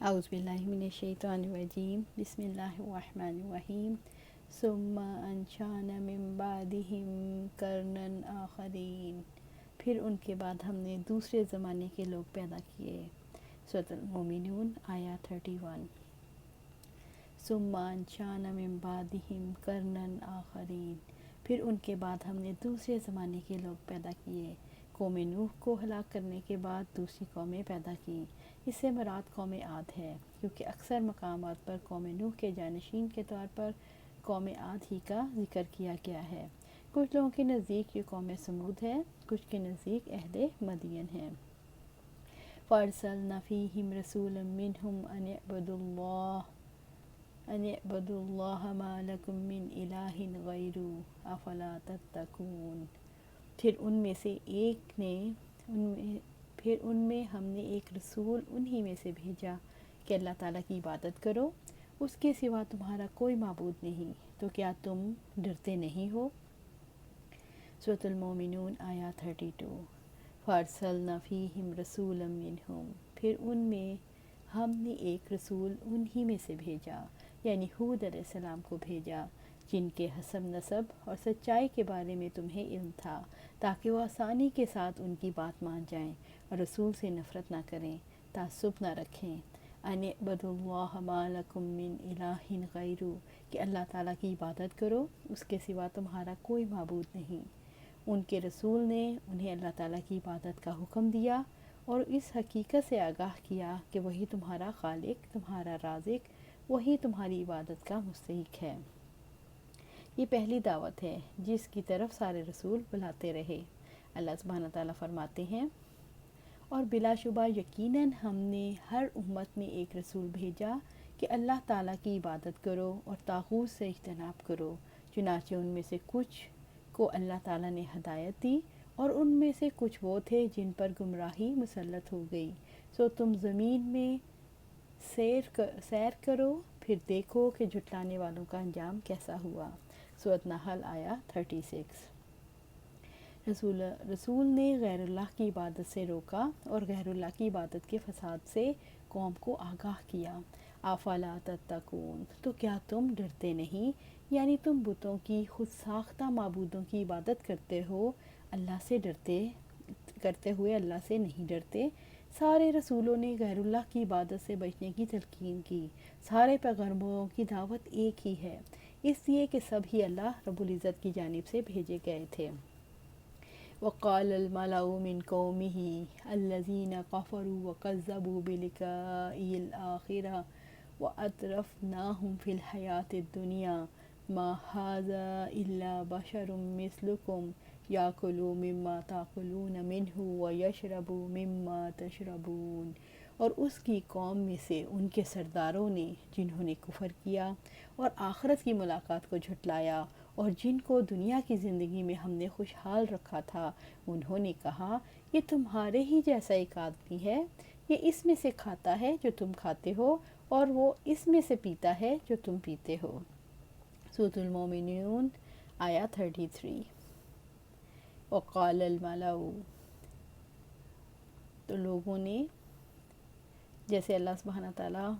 اعوذ باللہ من الشیطان الرجیم بسم اللہ الرحمن الرحیم ثم انشأنا من بعدہم قرنا آخرین، پھر ان کے بعد ہم نے دوسرے زمانے کے لوگ پیدا کیے۔ سورۃ المومنون آیا 31۔ ثم انشأنا من بعدہم قرنا آخرین، پھر ان کے بعد ہم نے دوسرے زمانے کے لوگ پیدا کیے۔ قوم نوح کو ہلاک کرنے کے بعد دوسری قومیں پیدا کی۔ اس سے مراد قوم عاد ہے، کیونکہ اکثر مقامات پر قوم نوح کے جانشین کے طور پر قوم عاد ہی کا ذکر کیا گیا ہے۔ کچھ لوگوں کے نزدیک یہ قوم سمود ہے، کچھ کے نزدیک اہل مدین ہے۔ فَأَرْسَلْنَا فِيهِمْ رَسُولًا مِّنْهُمْ أَنِ اعْبُدُوا اللَّهَ مَا لَكُم مِّنْ إِلَٰهٍ غَيْرُهُ أَفَلَا تَتَّقُونَ، پھر ان میں ہم نے ایک رسول انہی میں سے بھیجا کہ اللہ تعالیٰ کی عبادت کرو، اس کے سوا تمہارا کوئی معبود نہیں، تو کیا تم ڈرتے نہیں ہو؟ سورۃ المومنون آیا 32۔ فَأَرْسَلْنَا فِيهِمْ رَسُولًا مِّنْهُمْ، پھر ان میں ہم نے ایک رسول انہی میں سے بھیجا، یعنی ہود علیہ السلام کو بھیجا، جن کے حسب نسب اور سچائی کے بارے میں تمہیں علم تھا، تاکہ وہ آسانی کے ساتھ ان کی بات مان جائیں اور رسول سے نفرت نہ کریں، تعصب نہ رکھیں۔ ان اعبدوا اللہ ما لکم من الہ غیرہ، کہ اللہ تعالیٰ کی عبادت کرو، اس کے سوا تمہارا کوئی معبود نہیں۔ ان کے رسول نے انہیں اللہ تعالیٰ کی عبادت کا حکم دیا اور اس حقیقت سے آگاہ کیا کہ وہی تمہارا خالق، تمہارا رازق، وہی تمہاری عبادت کا مستحق ہے۔ یہ پہلی دعوت ہے جس کی طرف سارے رسول بلاتے رہے۔ اللہ سبحانہ تعالیٰ فرماتے ہیں، اور بلا شبہ یقیناً ہم نے ہر امت میں ایک رسول بھیجا کہ اللہ تعالیٰ کی عبادت کرو اور طاغوت سے اجتناب کرو، چنانچہ ان میں سے کچھ کو اللہ تعالیٰ نے ہدایت دی اور ان میں سے کچھ وہ تھے جن پر گمراہی مسلط ہو گئی۔ سو تم زمین میں سیر کرو، پھر دیکھو کہ جھٹلانے والوں کا انجام کیسا ہوا۔ سورۃ نحل آیا 36۔ رسول نے غیر اللہ کی عبادت سے روکا اور غیر اللہ کی عبادت کے فساد سے قوم کو آگاہ کیا۔ افلا تتقون، تو کیا تم ڈرتے نہیں؟ یعنی تم بتوں کی، خود ساختہ معبودوں کی عبادت کرتے ہوئے اللہ سے نہیں ڈرتے۔ سارے رسولوں نے غیر اللہ کی عبادت سے بچنے کی تلقین کی۔ سارے پیغمبروں کی دعوت ایک ہی ہے، اس لیے کہ سب ہی اللہ رب العزت کی جانب سے بھیجے گئے تھے۔ وقال الملأ من قومه الذين كفروا وكذبوا بلقاء الآخرة وأترفناهم في الحياة الدنيا ما هذا إلا بشر مثلكم يأكل مما تأكلون منه ويشرب مما تشربون، اور اس کی قوم میں سے ان کے سرداروں نے جنہوں نے کفر کیا اور آخرت کی ملاقات کو جھٹلایا اور جن کو دنیا کی زندگی میں ہم نے خوشحال رکھا تھا، انہوں نے کہا یہ تمہارے ہی جیسا ایک آدمی ہے، یہ اس میں سے کھاتا ہے جو تم کھاتے ہو اور وہ اس میں سے پیتا ہے جو تم پیتے ہو۔ سورۃ المومنون آیا 33۔ وقال الملأ، تو لوگوں نے، جیسے اللہ سبحانہ تعالیٰ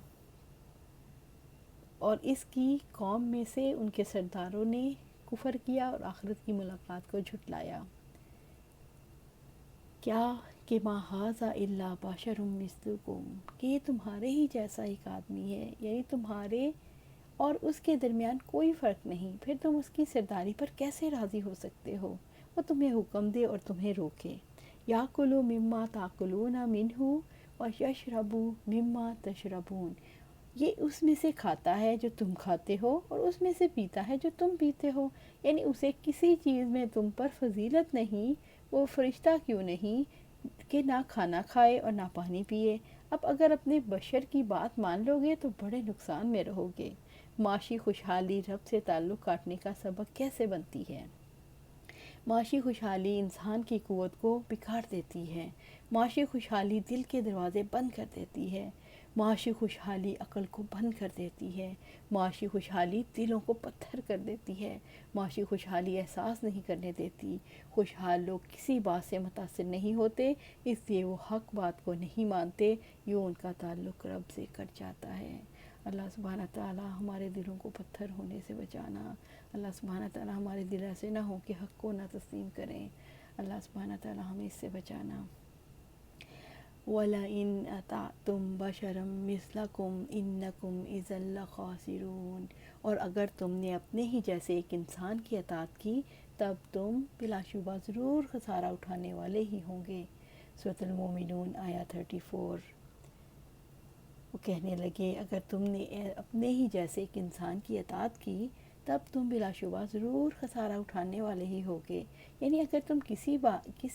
اور اس کی قوم میں سے ان کے سرداروں نے کفر کیا اور آخرت کی ملاقات کو جھٹلایا، کیا کہ ما ھذا الا بشر مثلکم، کہ یہ تمہارے ہی جیسا ایک آدمی ہے، یعنی تمہارے اور اس کے درمیان کوئی فرق نہیں، پھر تم اس کی سرداری پر کیسے راضی ہو سکتے ہو؟ وہ تمہیں حکم دے اور تمہیں روکے۔ یاکلوا مما تاکلون منہ ویشرب مما تشربون، یہ اس میں سے کھاتا ہے جو تم کھاتے ہو اور اس میں سے پیتا ہے جو تم پیتے ہو، یعنی اسے کسی چیز میں تم پر فضیلت نہیں، وہ فرشتہ کیوں نہیں کہ نہ کھانا کھائے اور نہ پانی پیے۔ اب اگر اپنے بشر کی بات مان لو گے تو بڑے نقصان میں رہو گے۔ معاشی خوشحالی رب سے تعلق کاٹنے کا سبب کیسے بنتی ہے؟ معاشی خوشحالی انسان کی قوت کو بگاڑ دیتی ہے۔ معاشی خوشحالی دل کے دروازے بند کر دیتی ہے۔ معاشی خوشحالی عقل کو بند کر دیتی ہے، معاشی خوشحالی دلوں کو پتھر کر دیتی ہے، معاشی خوشحالی احساس نہیں کرنے دیتی۔ خوشحال لوگ کسی بات سے متاثر نہیں ہوتے، اس لیے وہ حق بات کو نہیں مانتے، یوں ان کا تعلق رب سے کٹ جاتا ہے۔ اللہ سبحانہ تعالیٰ ہمارے دلوں کو پتھر ہونے سے بچانا۔ اللہ سبحانہ تعالیٰ ہمارے دل ایسے نہ ہوں کہ حق کو نہ تسلیم کریں۔ اللہ سبحانہ تعالیٰ ہمیں اس سے بچانا۔ وَلَئِنْ أَطَعْتُمْ بَشَرًا مِثْلَكُمْ إِنَّكُمْ إِذًا لَخَاسِرُونَ، اور اگر تم نے اپنے ہی جیسے ایک انسان کی اطاعت کی تب تم بلا شبہ ضرور خسارہ اٹھانے والے ہی ہوں گے۔ سورۃ المومنون آیہ 34۔ وہ کہنے لگے اگر تم نے اپنے ہی جیسے ایک انسان کی اطاعت کی تب تم بلا شبہ ضرور خسارہ اٹھانے والے ہی ہوگے، یعنی اگر تم کسی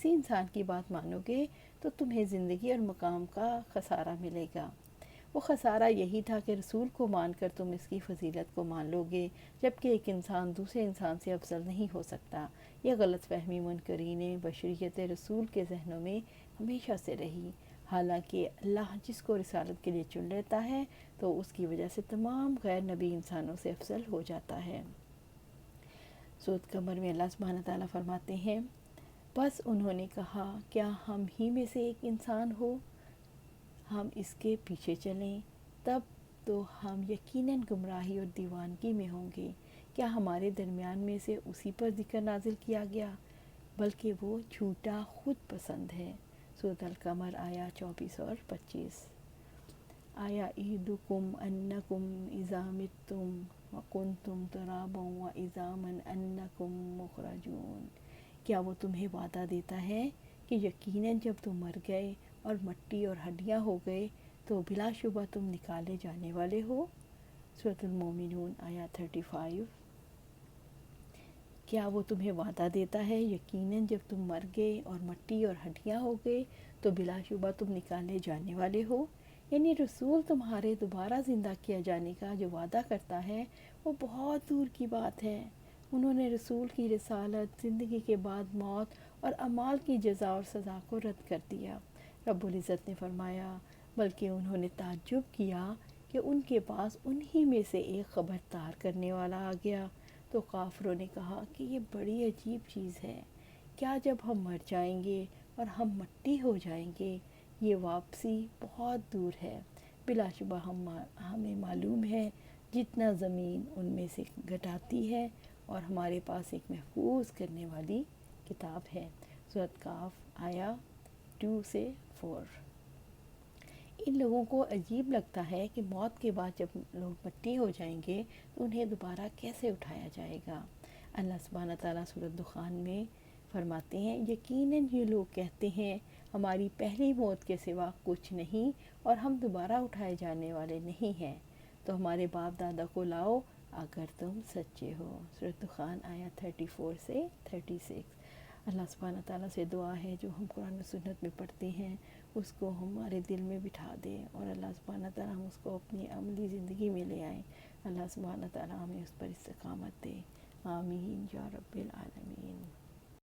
انسان کی بات مانو گے تو تمہیں زندگی اور مقام کا خسارہ ملے گا۔ وہ خسارہ یہی تھا کہ رسول کو مان کر تم اس کی فضیلت کو مان لو گے، جبکہ ایک انسان دوسرے انسان سے افضل نہیں ہو سکتا۔ یہ غلط فہمی منکرین بشریت رسول کے ذہنوں میں ہمیشہ سے رہی، حالانکہ اللہ جس کو رسالت کے لیے چن لیتا ہے تو اس کی وجہ سے تمام غیر نبی انسانوں سے افضل ہو جاتا ہے۔ سورۃ قمر میں اللہ سبحانہ تعالیٰ فرماتے ہیں بس انہوں نے کہا کیا ہم ہی میں سے ایک انسان ہو، ہم اس کے پیچھے چلیں، تب تو ہم یقیناً گمراہی اور دیوانگی میں ہوں گے۔ کیا ہمارے درمیان میں سے اسی پر ذکر نازل کیا گیا، بلکہ وہ جھوٹا خود پسند ہے۔ سورۃ القمر آیہ 24 اور 25۔ آیا ایدکم انکم اذا متم وکنتم ترابا وعظاما انکم مخرجون، کیا وہ تمہیں وعدہ دیتا ہے کہ یقیناً جب تم مر گئے اور مٹی اور ہڈیاں ہو گئے تو بلا شبہ تم نکالے جانے والے ہو۔ سورۃ المومنون آیہ 35۔ کیا وہ تمہیں وعدہ دیتا ہے یقیناً جب تم مر گئے اور مٹی اور ہڈیاں ہو گئے تو بلا شبہ تم نکالے جانے والے ہو، یعنی رسول تمہارے دوبارہ زندہ کیا جانے کا جو وعدہ کرتا ہے وہ بہت دور کی بات ہے۔ انہوں نے رسول کی رسالت، زندگی کے بعد موت اور اعمال کی جزا اور سزا کو رد کر دیا۔ رب العزت نے فرمایا بلکہ انہوں نے تعجب کیا کہ ان کے پاس انہی میں سے ایک خبردار کرنے والا آ گیا، تو کافروں نے کہا کہ یہ بڑی عجیب چیز ہے، کیا جب ہم مر جائیں گے اور ہم مٹی ہو جائیں گے یہ واپسی بہت دور ہے، بلا شبہ ہمیں معلوم ہے جتنا زمین ان میں سے گھٹاتی ہے، اور ہمارے پاس ایک محفوظ کرنے والی کتاب ہے۔ سورۃ کاف آیہ 2 سے 4۔ ان لوگوں کو عجیب لگتا ہے کہ موت کے بعد جب لوگ مٹی ہو جائیں گے تو انہیں دوبارہ کیسے اٹھایا جائے گا۔ اللہ سبحانہ تعالیٰ سورۃ دخان میں فرماتے ہیں یقیناً یہ لوگ کہتے ہیں ہماری پہلی موت کے سوا کچھ نہیں اور ہم دوبارہ اٹھائے جانے والے نہیں ہیں، تو ہمارے باپ دادا کو لاؤ اگر تم سچے ہو۔ سورۃ دخان آیہ 34 سے 36۔ اللہ سبحانہ تعالیٰ سے دعا ہے جو ہم قرآن و سنت میں پڑھتے ہیں اس کو ہمارے دل میں بٹھا دے، اور اللہ سبحانہ تعالیٰ ہم اس کو اپنی عملی زندگی میں لے آئیں۔ اللہ سبحانہ تعالیٰ ہمیں اس پر استقامت دے۔ آمین یا رب العالمین۔